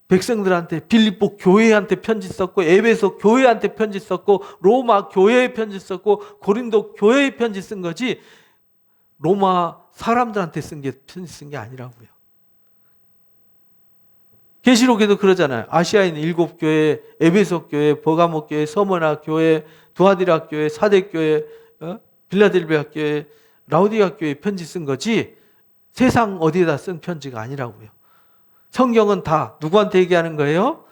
백성들한테 빌립보 교회한테 편지 썼고, 에베소 교회한테 편지 썼고, 로마 교회에 편지 썼고, 고린도 교회에 편지 쓴 거지 로마 사람들한테 편지 쓴 게 아니라고요. 계시록에도 그러잖아요. 아시아에 있는 7교회, 에베소 교회, 버가모 교회, 서머나 교회, 두아디라 교회, 사대 교회, 빌라델비아 교회, 라우디가 교회에 편지 쓴 거지 세상 어디에다 쓴 편지가 아니라고요. 성경은 다 누구한테 얘기하는 거예요?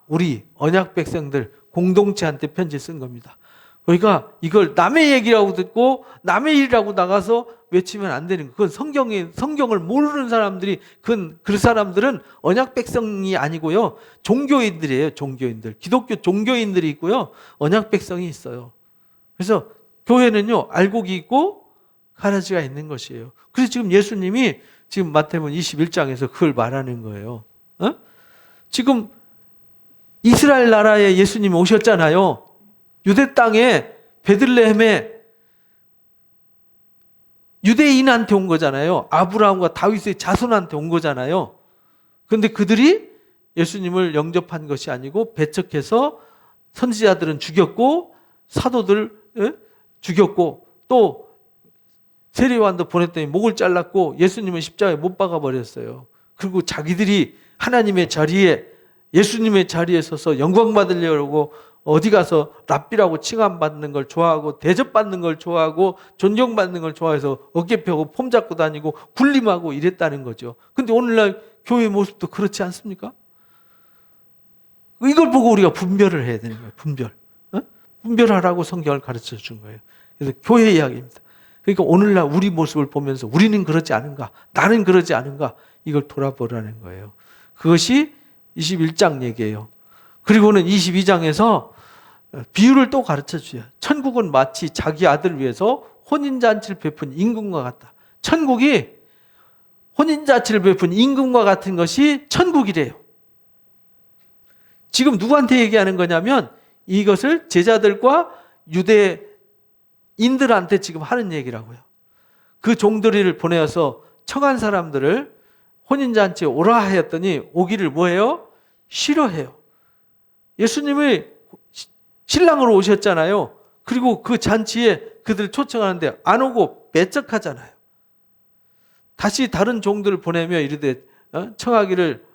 우리 언약 백성들 공동체한테 편지 쓴 겁니다. 그러니까 이걸 남의 얘기라고 듣고 남의 일이라고 나가서 외치면 안 되는 거예요. 그건 성경을 모르는 사람들이, 그 사람들은 언약 백성이 아니고요. 종교인들이에요. 종교인들. 기독교 종교인들이 있고요. 언약 백성이 있어요. 그래서 교회는요, 알곡이 있고 가라지가 있는 것이에요. 그래서 지금 예수님이 지금 마태복음 21장에서 그걸 말하는 거예요. 지금 이스라엘 나라에 예수님이 오셨잖아요. 유대 땅에 베들레헴에 유대인한테 온 거잖아요. 아브라함과 다윗의 자손한테 온 거잖아요. 그런데 그들이 예수님을 영접한 것이 아니고 배척해서 선지자들은 죽였고 사도들 죽였고 또 세례요한도 보냈더니 목을 잘랐고 예수님은 십자가에 못 박아 버렸어요. 그리고 자기들이 하나님의 자리에, 예수님의 자리에 서서 영광 받으려고 어디 가서 랍비라고 칭함받는 걸 좋아하고 대접받는 걸 좋아하고 존경받는 걸 좋아해서 어깨 펴고 폼 잡고 다니고 군림하고 이랬다는 거죠. 근데 오늘날 교회 모습도 그렇지 않습니까? 이걸 보고 우리가 분별을 해야 되는 거예요. 분별하라고 성경을 가르쳐 준 거예요. 그래서 교회 이야기입니다. 그러니까 오늘날 우리 모습을 보면서 우리는 그러지 않은가, 나는 그러지 않은가, 이걸 돌아보라는 거예요. 그것이 21장 얘기예요. 그리고는 22장에서 비유를 또 가르쳐 줘요. 천국은 마치 자기 아들을 위해서 혼인잔치를 베푼 임금과 같다. 천국이 혼인잔치를 베푼 임금과 같은 것이 천국이래요. 지금 누구한테 얘기하는 거냐면 이것을 제자들과 유대인들한테 지금 하는 얘기라고요. 그 종들이를 보내어서 청한 사람들을 혼인잔치에 오라 하였더니 오기를 뭐해요? 싫어해요. 예수님이 신랑으로 오셨잖아요. 그리고 그 잔치에 그들을 초청하는데 안 오고 배척하잖아요. 다시 다른 종들을 보내며 이르되 청하기를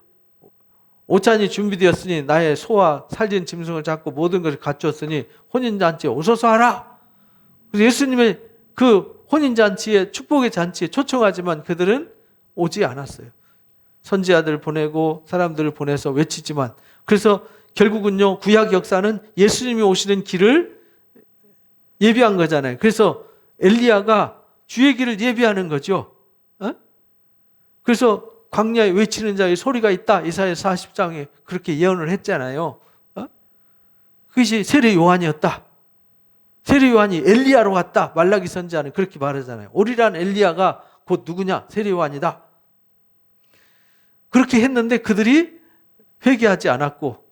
오찬이 준비되었으니 나의 소와 살진 짐승을 잡고 모든 것을 갖추었으니 혼인잔치에 오소서 하라. 그래서 예수님의 그 혼인잔치에, 축복의 잔치에 초청하지만 그들은 오지 않았어요. 선지자들을 보내고 사람들을 보내서 외치지만, 그래서 결국은요, 구약 역사는 예수님이 오시는 길을 예비한 거잖아요. 그래서 엘리야가 주의 길을 예비하는 거죠. 그래서 광야에 외치는 자의 소리가 있다. 이사야 40장에 그렇게 예언을 했잖아요. 그것이 세례 요한이었다. 세례 요한이 엘리야로 갔다. 말라기 선지자는 그렇게 말하잖아요. 오리란 엘리야가 곧 누구냐? 세례 요한이다. 그렇게 했는데 그들이 회개하지 않았고,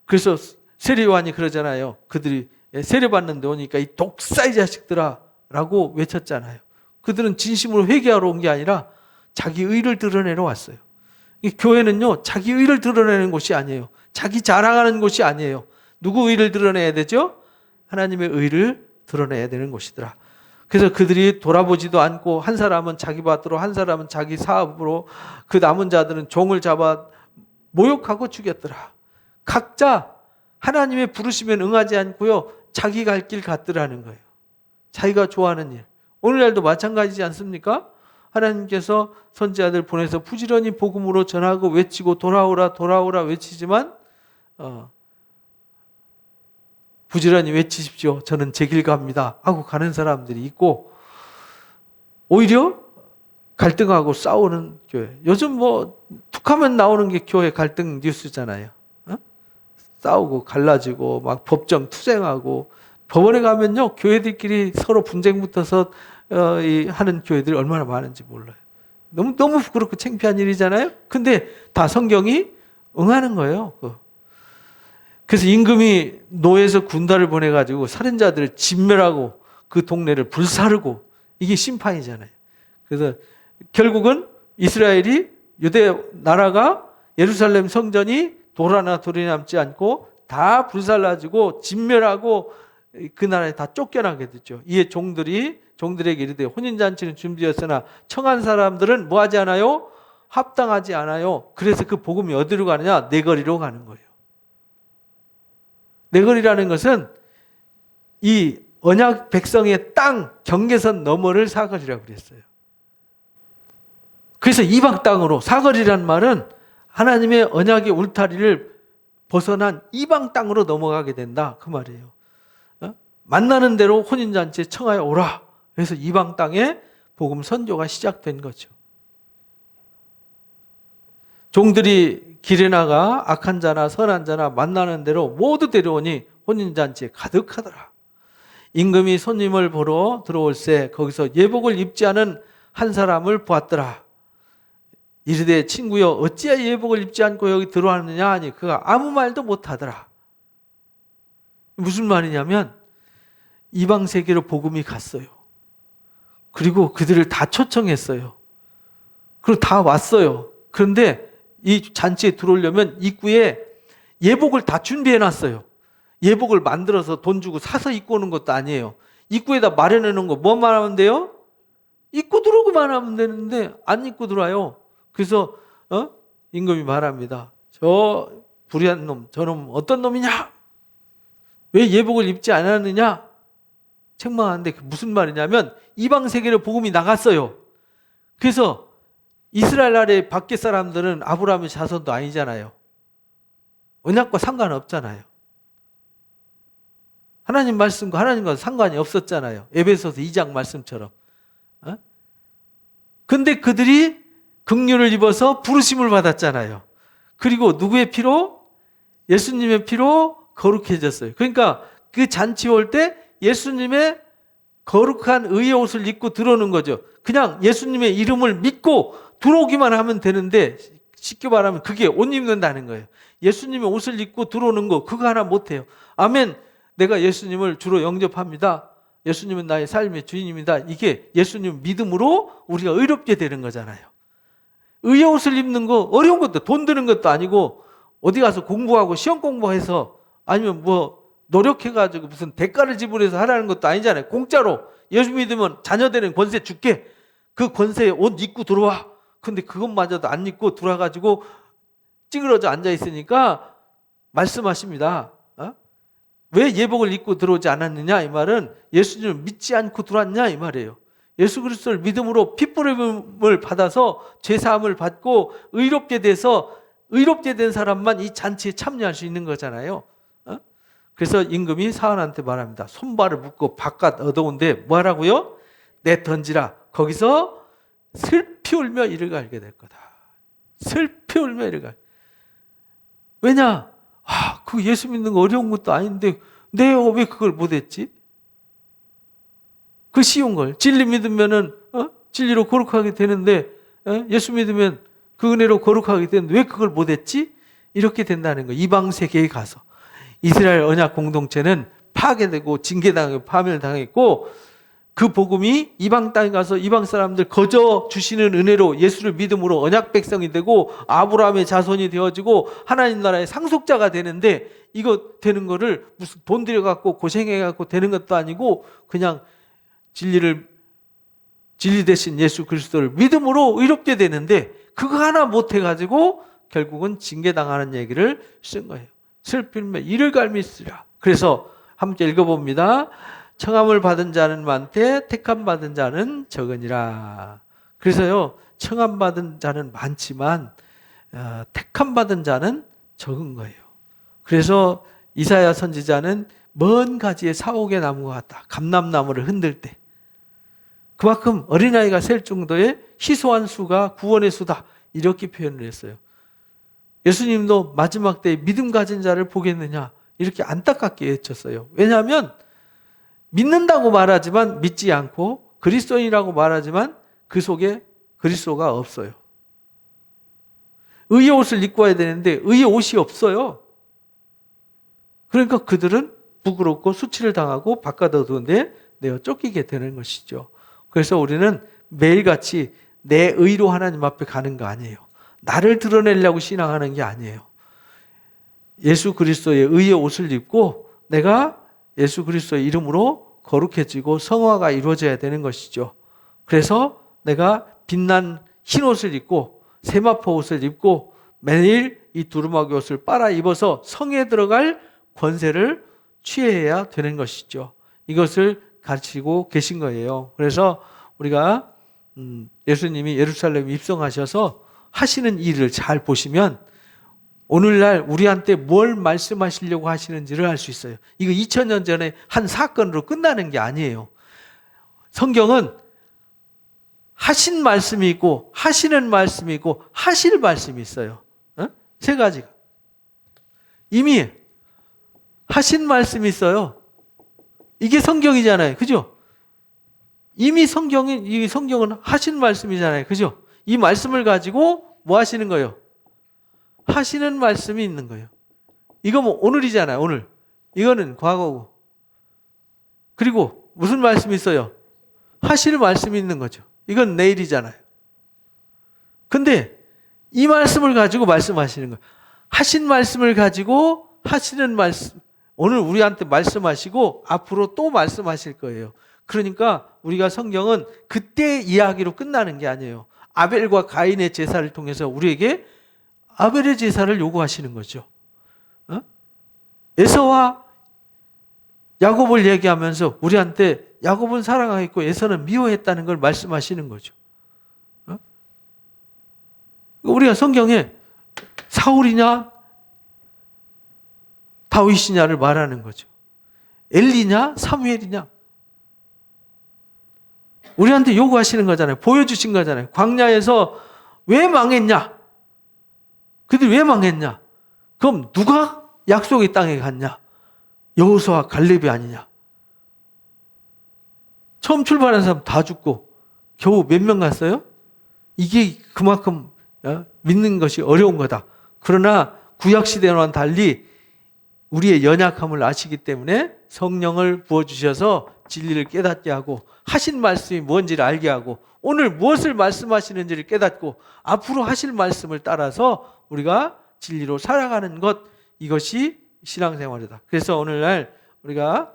그래서 세례 요한이 그러잖아요. 그들이 세례 받는데 오니까 이 독사의 자식들아 라고 외쳤잖아요. 그들은 진심으로 회개하러 온 게 아니라 자기 의를 드러내러 왔어요. 이 교회는요, 자기 의를 드러내는 곳이 아니에요. 자기 자랑하는 곳이 아니에요. 누구 의를 드러내야 되죠? 하나님의 의를 드러내야 되는 곳이더라. 그래서 그들이 돌아보지도 않고 한 사람은 자기 밭으로, 한 사람은 자기 사업으로, 그 남은 자들은 종을 잡아 모욕하고 죽였더라. 각자 하나님의 부르시면 응하지 않고요, 자기 갈 길 갔더라는 거예요. 자기가 좋아하는 일. 오늘날도 마찬가지지 않습니까? 하나님께서 선지자들 보내서 부지런히 복음으로 전하고 외치고 돌아오라 외치지만 부지런히 외치십시오. 저는 제 길 갑니다 하고 가는 사람들이 있고, 오히려 갈등하고 싸우는 교회. 요즘 뭐 툭하면 나오는 게 교회 갈등 뉴스잖아요. 싸우고 갈라지고 막 법정 투쟁하고, 법원에 가면요 교회들끼리 서로 분쟁 붙어서 하는 교회들이 얼마나 많은지 몰라요. 너무 부끄럽고 창피한 일이잖아요. 근데 다 성경이 응하는 거예요. 그래서 임금이 노예에서 군단을 보내가지고 살인자들을 진멸하고 그 동네를 불사르고 이게 심판이잖아요. 그래서 결국은 이스라엘이 유대 나라가 예루살렘 성전이 돌 하나 돌이 남지 않고 다 불살라지고 진멸하고 그 나라에 다 쫓겨나게 됐죠. 이에 종들에게 이르되 혼인잔치는 준비되었으나 청한 사람들은 뭐 하지 않아요? 합당하지 않아요. 그래서 그 복음이 어디로 가느냐? 내거리로 가는 거예요. 내거리라는 것은 이 언약 백성의 땅 경계선 너머를 사거리라고 그랬어요. 그래서 이방 땅으로, 사거리란 말은 하나님의 언약의 울타리를 벗어난 이방 땅으로 넘어가게 된다 그 말이에요. 만나는 대로 혼인잔치에 청하여 오라. 그래서 이방 땅에 복음 선교가 시작된 거죠. 종들이 길에 나가 악한 자나 선한 자나 만나는 대로 모두 데려오니 혼인잔치에 가득하더라. 임금이 손님을 보러 들어올새 거기서 예복을 입지 않은 한 사람을 보았더라. 이르되 친구여 어찌하여 예복을 입지 않고 여기 들어왔느냐 하니 그가 아무 말도 못하더라. 무슨 말이냐면 이방 세계로 복음이 갔어요. 그리고 그들을 다 초청했어요. 그리고 다 왔어요. 그런데 이 잔치에 들어오려면 입구에 예복을 다 준비해놨어요. 예복을 만들어서 돈 주고 사서 입고 오는 것도 아니에요. 입구에다 마련해 놓은 거 뭐만 하면 돼요? 입고 들어오기만 하면 되는데 안 입고 들어와요. 그래서 임금이 말합니다. 저 불의한 놈, 저놈 어떤 놈이냐? 왜 예복을 입지 않았느냐? 책망하는데 무슨 말이냐면 이방 세계로 복음이 나갔어요. 그래서 이스라엘 나라의 밖에 사람들은 아브라함의 자손도 아니잖아요. 언약과 상관없잖아요. 하나님 말씀과 하나님과 상관이 없었잖아요. 에베소서 2장 말씀처럼. 근데 그들이 긍휼을 입어서 부르심을 받았잖아요. 그리고 누구의 피로? 예수님의 피로 거룩해졌어요. 그러니까 그 잔치 올 때 예수님의 거룩한 의의 옷을 입고 들어오는 거죠. 그냥 예수님의 이름을 믿고 들어오기만 하면 되는데 쉽게 말하면 그게 옷 입는다는 거예요. 예수님의 옷을 입고 들어오는 거 그거 하나 못해요. 아멘. 내가 예수님을 주로 영접합니다. 예수님은 나의 삶의 주인입니다. 이게 예수님 믿음으로 우리가 의롭게 되는 거잖아요. 의의 옷을 입는 거 어려운 것도 돈 드는 것도 아니고 어디 가서 공부하고 시험 공부해서 아니면 뭐 노력해가지고 무슨 대가를 지불해서 하라는 것도 아니잖아요. 공짜로 예수 믿으면 자녀 되는 권세 줄게. 그 권세에 옷 입고 들어와. 근데 그것마저도 안 입고 들어와가지고 찌그러져 앉아 있으니까 말씀하십니다. 왜 예복을 입고 들어오지 않았느냐 이 말은 예수님을 믿지 않고 들어왔냐 이 말이에요. 예수 그리스도를 믿음으로 핏부림을 받아서 죄사함을 받고 의롭게 돼서 의롭게 된 사람만 이 잔치에 참여할 수 있는 거잖아요. 그래서 임금이 사환한테 말합니다. 손발을 묶고 바깥 어두운데 뭐 하라고요? 내 던지라. 거기서 슬피 울며 이를 갈게 될 거다. 슬피 울며 이를 갈. 왜냐? 그 예수 믿는 거 어려운 것도 아닌데 내가 왜 그걸 못했지? 그 쉬운 걸. 진리 믿으면은 진리로 거룩하게 되는데 예수 믿으면 그 은혜로 거룩하게 되는데 왜 그걸 못했지? 이렇게 된다는 거예요. 이방 세계에 가서. 이스라엘 언약 공동체는 파괴되고 징계당하고 파멸당했고 그 복음이 이방 땅에 가서 이방 사람들 거저 주시는 은혜로 예수를 믿음으로 언약 백성이 되고 아브라함의 자손이 되어지고 하나님 나라의 상속자가 되는데 이거 되는 거를 무슨 돈 들여갖고 고생해갖고 되는 것도 아니고 그냥 진리 대신 예수 그리스도를 믿음으로 의롭게 되는데 그거 하나 못해가지고 결국은 징계당하는 얘기를 쓴 거예요. 슬픔에 이를 갈미쓰라. 그래서 함께 읽어봅니다. 청함을 받은 자는 많되 택함 받은 자는 적으니라. 그래서요 청함 받은 자는 많지만 택함 받은 자는 적은 거예요. 그래서 이사야 선지자는 먼 가지에 사옥의 나무가 같다. 감람나무를 흔들 때 그만큼 어린아이가 셀 정도의 희소한 수가 구원의 수다. 이렇게 표현을 했어요. 예수님도 마지막 때에 믿음 가진 자를 보겠느냐 이렇게 안타깝게 외쳤어요. 왜냐하면 믿는다고 말하지만 믿지 않고 그리스도인이라고 말하지만 그 속에 그리스도가 없어요. 의의 옷을 입고 와야 되는데 의의 옷이 없어요. 그러니까 그들은 부끄럽고 수치를 당하고 바깥어두운데 내어 쫓기게 되는 것이죠. 그래서 우리는 매일같이 내 의로 하나님 앞에 가는 거 아니에요. 나를 드러내려고 신앙하는 게 아니에요. 예수 그리스도의 의의 옷을 입고 내가 예수 그리스도의 이름으로 거룩해지고 성화가 이루어져야 되는 것이죠. 그래서 내가 빛난 흰 옷을 입고 세마포 옷을 입고 매일 이 두루마기 옷을 빨아 입어서 성에 들어갈 권세를 취해야 되는 것이죠. 이것을 가르치고 계신 거예요. 그래서 우리가 예수님이 예루살렘에 입성하셔서 하시는 일을 잘 보시면 오늘날 우리한테 뭘 말씀하시려고 하시는지를 알 수 있어요. 이거 2000년 전에 한 사건으로 끝나는 게 아니에요. 성경은 하신 말씀이 있고 하시는 말씀이 있고 하실 말씀이 있어요. 세 가지가. 이미 하신 말씀이 있어요. 이게 성경이잖아요. 그죠? 이미 이 성경은 하신 말씀이잖아요. 그죠? 이 말씀을 가지고 뭐 하시는 거예요? 하시는 말씀이 있는 거예요. 이거 뭐 오늘이잖아요. 오늘. 이거는 과거고. 그리고 무슨 말씀이 있어요? 하실 말씀이 있는 거죠. 이건 내일이잖아요. 근데 이 말씀을 가지고 말씀하시는 거예요. 하신 말씀을 가지고 하시는 말씀. 오늘 우리한테 말씀하시고 앞으로 또 말씀하실 거예요. 그러니까 우리가 성경은 그때 이야기로 끝나는 게 아니에요. 아벨과 가인의 제사를 통해서 우리에게 아벨의 제사를 요구하시는 거죠. 에서와 야곱을 얘기하면서 우리한테 야곱은 사랑하였고 에서는 미워했다는 걸 말씀하시는 거죠. 우리가 성경에 사울이냐 다윗이냐를 말하는 거죠. 엘리냐 사무엘이냐 우리한테 요구하시는 거잖아요. 보여주신 거잖아요. 광야에서 왜 망했냐? 그들이 왜 망했냐? 그럼 누가 약속의 땅에 갔냐? 여호수아 갈렙이 아니냐? 처음 출발한 사람 다 죽고 겨우 몇 명 갔어요? 이게 그만큼 믿는 것이 어려운 거다. 그러나 구약시대와는 달리 우리의 연약함을 아시기 때문에 성령을 부어주셔서 진리를 깨닫게 하고 하신 말씀이 뭔지를 알게 하고 오늘 무엇을 말씀하시는지를 깨닫고 앞으로 하실 말씀을 따라서 우리가 진리로 살아가는 것, 이것이 신앙생활이다. 그래서 오늘날 우리가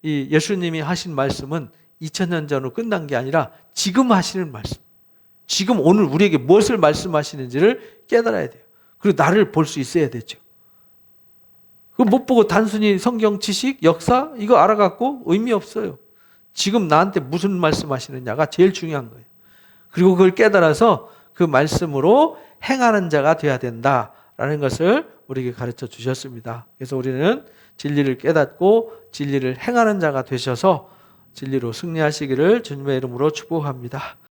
이 예수님이 하신 말씀은 2000년 전으로 끝난 게 아니라 지금 하시는 말씀, 지금 오늘 우리에게 무엇을 말씀하시는지를 깨달아야 돼요. 그리고 나를 볼 수 있어야 되죠. 그거 못 보고 단순히 성경 지식, 역사 이거 알아갖고 의미 없어요. 지금 나한테 무슨 말씀하시느냐가 제일 중요한 거예요. 그리고 그걸 깨달아서 그 말씀으로 행하는 자가 돼야 된다라는 것을 우리에게 가르쳐 주셨습니다. 그래서 우리는 진리를 깨닫고 진리를 행하는 자가 되셔서 진리로 승리하시기를 주님의 이름으로 축복합니다.